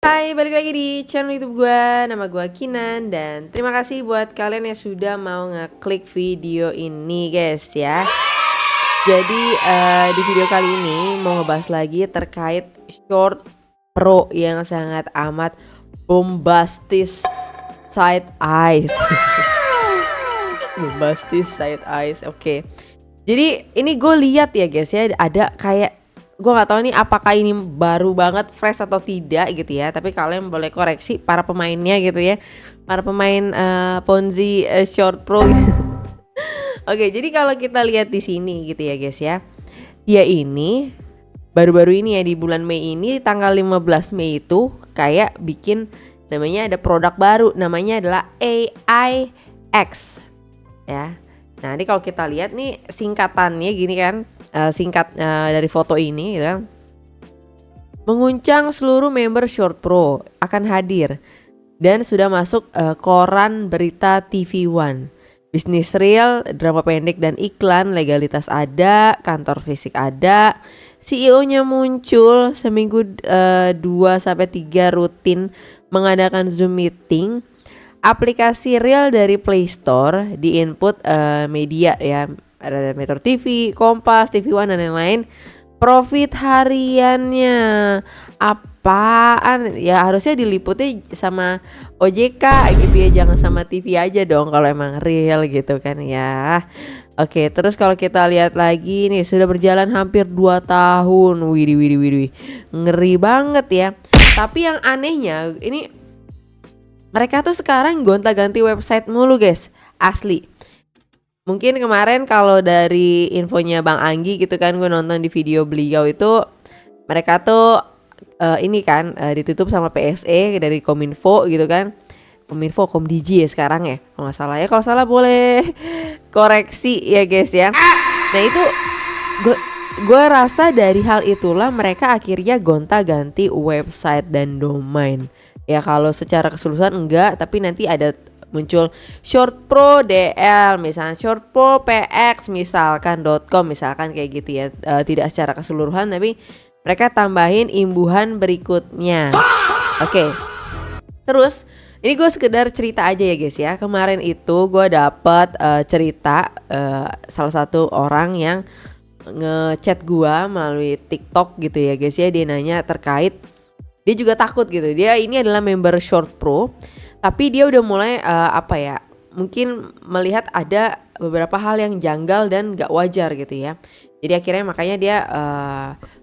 Hai, balik lagi di channel YouTube gue. Nama gue Kinan dan terima kasih buat kalian yang sudah mau ngeklik video ini, guys ya. Jadi di video kali ini mau ngebahas lagi terkait Short Pro yang sangat amat bombastis side eyes. Bombastis side eyes, oke. Jadi ini gue lihat ya guys ya, ada kayak gue nggak tahu nih apakah ini baru banget fresh atau tidak gitu ya, tapi kalian boleh koreksi para pemainnya gitu ya, para pemain Ponzi Short Pro. Oke, jadi kalau kita lihat di sini gitu ya guys ya, dia ini baru-baru ini ya, di bulan Mei ini tanggal 15 Mei itu kayak bikin namanya, ada produk baru namanya adalah AIX ya. Nah ini kalau kita lihat nih singkatannya gini kan, singkat dari foto ini gitu kan. Menguncang seluruh member Short Pro akan hadir dan sudah masuk koran berita TV One. Bisnis real, drama pendek dan iklan, legalitas ada, kantor fisik ada, CEO-nya muncul seminggu 2-3 rutin mengadakan Zoom meeting. Aplikasi real dari Play Store di input media ya, ada Metro TV, Kompas, TV One dan lain-lain. Profit hariannya apaan ya, harusnya diliputnya sama OJK gitu ya, jangan sama TV aja dong kalau emang real gitu kan ya. Oke, terus kalau kita lihat lagi nih, sudah berjalan hampir 2 tahun. Widih, ngeri banget ya. Tapi yang anehnya ini, mereka tuh sekarang gonta-ganti website mulu guys, asli. Mungkin kemarin kalau dari infonya Bang Anggi gitu kan, gue nonton di video beliau itu, mereka tuh ini kan ditutup sama PSE dari Kominfo gitu kan. Kominfo, Komdigi ya sekarang ya kalau nggak salah ya. Kalau salah boleh koreksi ya guys ya. Nah itu gue rasa dari hal itulah mereka akhirnya gonta-ganti website dan domain. Ya kalau secara keseluruhan enggak, tapi nanti ada muncul Short Pro DL misalnya, Short Pro PX misalkan .com misalkan kayak gitu ya, tidak secara keseluruhan tapi mereka tambahin imbuhan berikutnya. Oke. Terus ini gue sekedar cerita aja ya guys ya. Kemarin itu gue dapet cerita salah satu orang yang ngechat gue melalui TikTok gitu ya guys ya. Dia nanya terkait, dia juga takut gitu. Dia ini adalah member Short Pro, tapi dia udah mulai mungkin melihat ada beberapa hal yang janggal dan gak wajar gitu ya. Jadi akhirnya makanya dia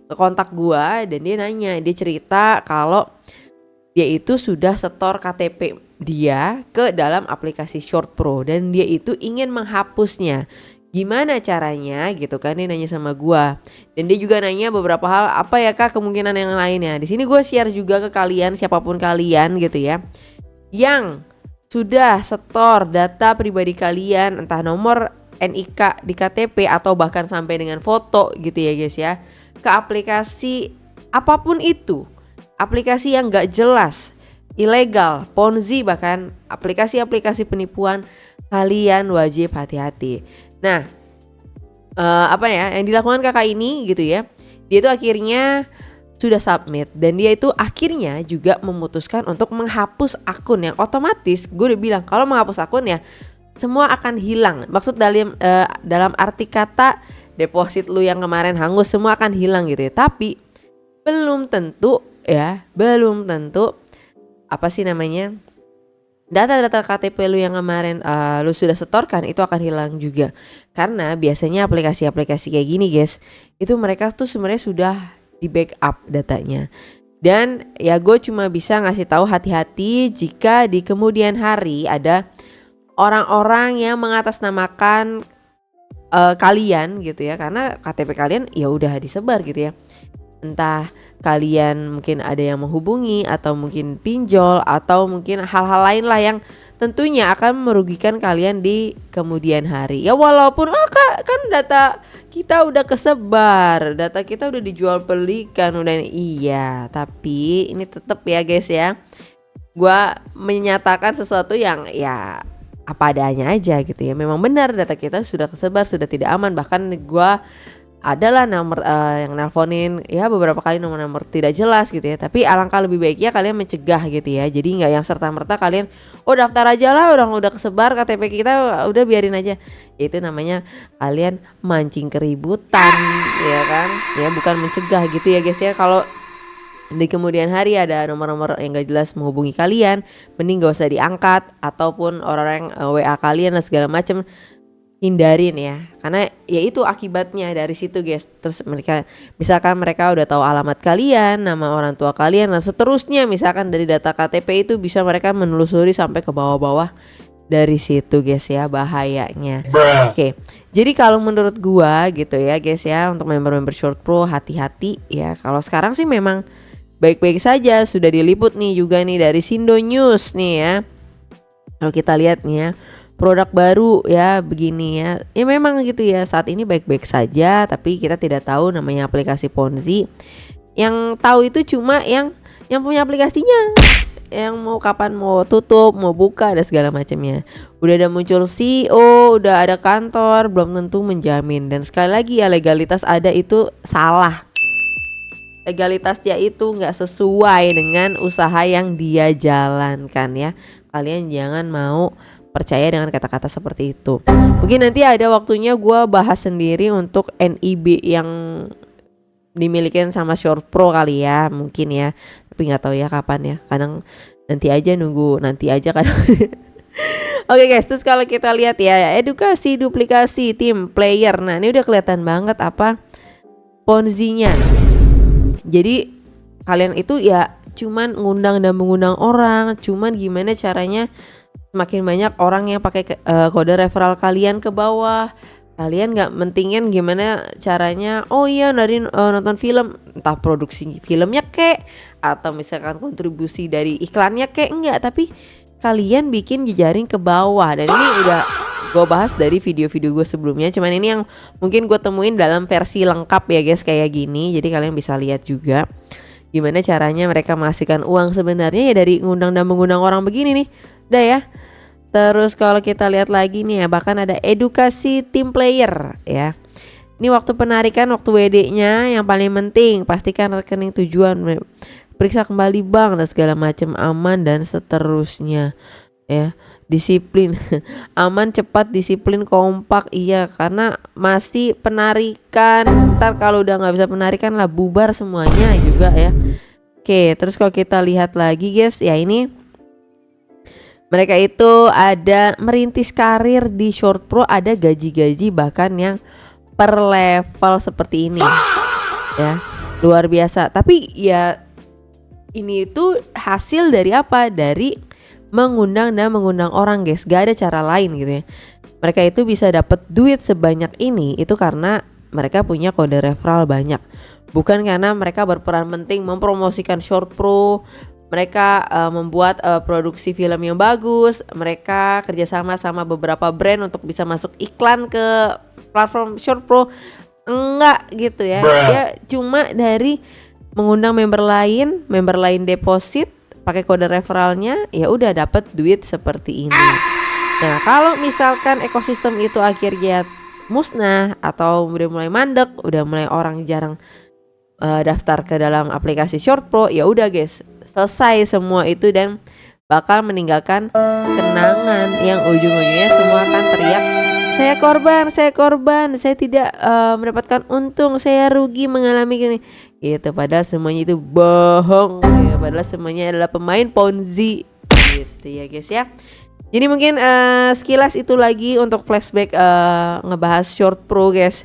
ke kontak gua dan dia nanya, dia cerita kalau dia itu sudah setor KTP dia ke dalam aplikasi Short Pro dan dia itu ingin menghapusnya. Gimana caranya gitu kan, dia nanya sama gua. Dan dia juga nanya beberapa hal, apa ya Kak kemungkinan yang lainnya. Di sini gua share juga ke kalian, siapapun kalian gitu ya, yang sudah setor data pribadi kalian, entah nomor NIK di KTP atau bahkan sampai dengan foto gitu ya guys ya, ke aplikasi apapun itu, aplikasi yang gak jelas, ilegal, Ponzi, bahkan aplikasi-aplikasi penipuan, kalian wajib hati-hati. Nah yang dilakukan kakak ini gitu ya, dia tuh akhirnya sudah submit dan dia itu akhirnya juga memutuskan untuk menghapus akun, yang otomatis gue udah bilang kalau menghapus akun ya semua akan hilang. Maksud dalam arti kata deposit lu yang kemarin hangus semua akan hilang gitu ya. Tapi belum tentu data-data KTP lu yang kemarin lu sudah setorkan itu akan hilang juga. Karena biasanya aplikasi-aplikasi kayak gini guys, itu mereka tuh sebenarnya sudah di backup datanya. Dan ya gue cuma bisa ngasih tahu hati-hati jika di kemudian hari ada orang-orang yang mengatasnamakan kalian gitu ya, karena KTP kalian ya udah disebar gitu ya. Entah kalian mungkin ada yang menghubungi atau mungkin pinjol atau mungkin hal-hal lain lah yang tentunya akan merugikan kalian di kemudian hari. Ya walaupun Kak, kan data kita udah kesebar, data kita udah dijual belikan udah, iya, tapi ini tetap ya guys ya, gua menyatakan sesuatu yang ya apa adanya aja gitu ya. Memang benar data kita sudah kesebar, sudah tidak aman, bahkan gua adalah nomor yang nelponin ya beberapa kali nomor-nomor tidak jelas gitu ya. Tapi alangkah lebih baiknya kalian mencegah gitu ya. Jadi nggak yang serta-merta kalian daftar aja lah, orang udah kesebar KTP kita, udah biarin aja. Itu namanya kalian mancing keributan ya kan. Ya bukan mencegah gitu ya guys ya. Kalau di kemudian hari ada nomor-nomor yang gak jelas menghubungi kalian, mending gak usah diangkat, ataupun orang-orang WA kalian dan segala macam hindarin ya, karena ya itu akibatnya dari situ guys. Terus misalkan mereka udah tahu alamat kalian, nama orang tua kalian, dan seterusnya, misalkan dari data KTP itu bisa mereka menelusuri sampai ke bawah-bawah dari situ guys ya, bahayanya. Oke, jadi kalau menurut gua gitu ya guys ya, untuk member-member Short Pro hati-hati ya. Kalau sekarang sih memang baik-baik saja, sudah diliput nih juga nih dari Sindo News nih ya. Kalau kita lihat nih ya, produk baru ya begini ya. Ya memang gitu ya, saat ini baik-baik saja, tapi kita tidak tahu namanya aplikasi Ponzi. Yang tahu itu cuma yang punya aplikasinya, yang mau kapan mau tutup, mau buka dan segala macamnya. Udah ada muncul CEO, udah ada kantor, belum tentu menjamin. Dan sekali lagi ya, legalitas ada itu salah. Legalitasnya itu nggak sesuai dengan usaha yang dia jalankan ya. Kalian jangan mau percaya dengan kata-kata seperti itu. Mungkin nanti ada waktunya gue bahas sendiri untuk NIB yang dimiliki sama Short Pro kali ya, mungkin ya. Tapi nggak tahu ya kapan ya. Kadang nanti aja, nunggu nanti aja kadang. Oke guys, terus kalau kita lihat ya, edukasi duplikasi tim player. Nah ini udah kelihatan banget apa Ponzi-nya. Jadi kalian itu ya cuman ngundang dan mengundang orang, cuman gimana caranya makin banyak orang yang pakai kode referral kalian ke bawah. Kalian nggak mentingin gimana caranya, oh iya dari nonton film, entah produksi filmnya kek, atau misalkan kontribusi dari iklannya kek, enggak. Tapi kalian bikin jejaring ke bawah. Dan ini udah gue bahas dari video-video gue sebelumnya, cuman ini yang mungkin gue temuin dalam versi lengkap ya guys, kayak gini. Jadi kalian bisa lihat juga gimana caranya mereka menghasilkan uang sebenarnya ya dari ngundang dan mengundang orang begini nih. Udah ya. Terus kalau kita lihat lagi nih ya, bahkan ada edukasi tim player ya. Ini waktu penarikan, waktu WD-nya yang paling penting, pastikan rekening tujuan, periksa kembali bank dan segala macam, aman dan seterusnya ya. Disiplin, aman, cepat, disiplin, kompak. Iya, karena masih penarikan. Ntar kalau udah nggak bisa penarikan lah, bubar semuanya juga ya. Oke, terus kalau kita lihat lagi guys, ya ini mereka itu ada merintis karir di Short Pro, ada gaji-gaji bahkan yang per level seperti ini ya, luar biasa. Tapi ya ini itu hasil dari apa? Dari mengundang dan mengundang orang guys, gak ada cara lain gitu ya. Mereka itu bisa dapat duit sebanyak ini itu karena mereka punya kode referral banyak, bukan karena mereka berperan penting mempromosikan Short Pro. Mereka membuat produksi film yang bagus. Mereka kerjasama sama beberapa brand untuk bisa masuk iklan ke platform Short Pro. Enggak gitu ya. Dia cuma dari mengundang member lain deposit pakai kode referralnya, ya udah dapat duit seperti ini. Nah kalau misalkan ekosistem itu akhirnya musnah atau udah mulai mandek, udah mulai orang jarang daftar ke dalam aplikasi Short Pro, ya udah guys, selesai semua itu dan bakal meninggalkan kenangan yang ujung-ujungnya semua akan teriak, saya korban, saya tidak mendapatkan untung, saya rugi mengalami gini gitu. Padahal semuanya itu bohong ya, padahal semuanya adalah pemain Ponzi gitu ya guys ya. Jadi mungkin sekilas itu lagi untuk flashback ngebahas Short Pro guys.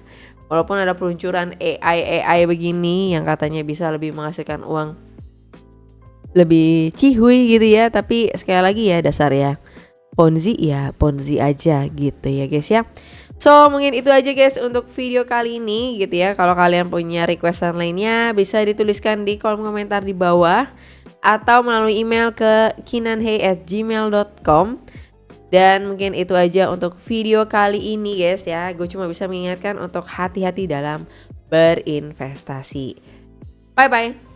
Walaupun ada peluncuran AI begini yang katanya bisa lebih menghasilkan uang lebih cihuy gitu ya, tapi sekali lagi ya dasar ya Ponzi aja gitu ya guys ya. So mungkin itu aja guys untuk video kali ini gitu ya. Kalau kalian punya requestan lainnya bisa dituliskan di kolom komentar di bawah atau melalui email ke kinanhey@gmail.com. Dan mungkin itu aja untuk video kali ini guys ya. Gue cuma bisa mengingatkan untuk hati-hati dalam berinvestasi. Bye bye.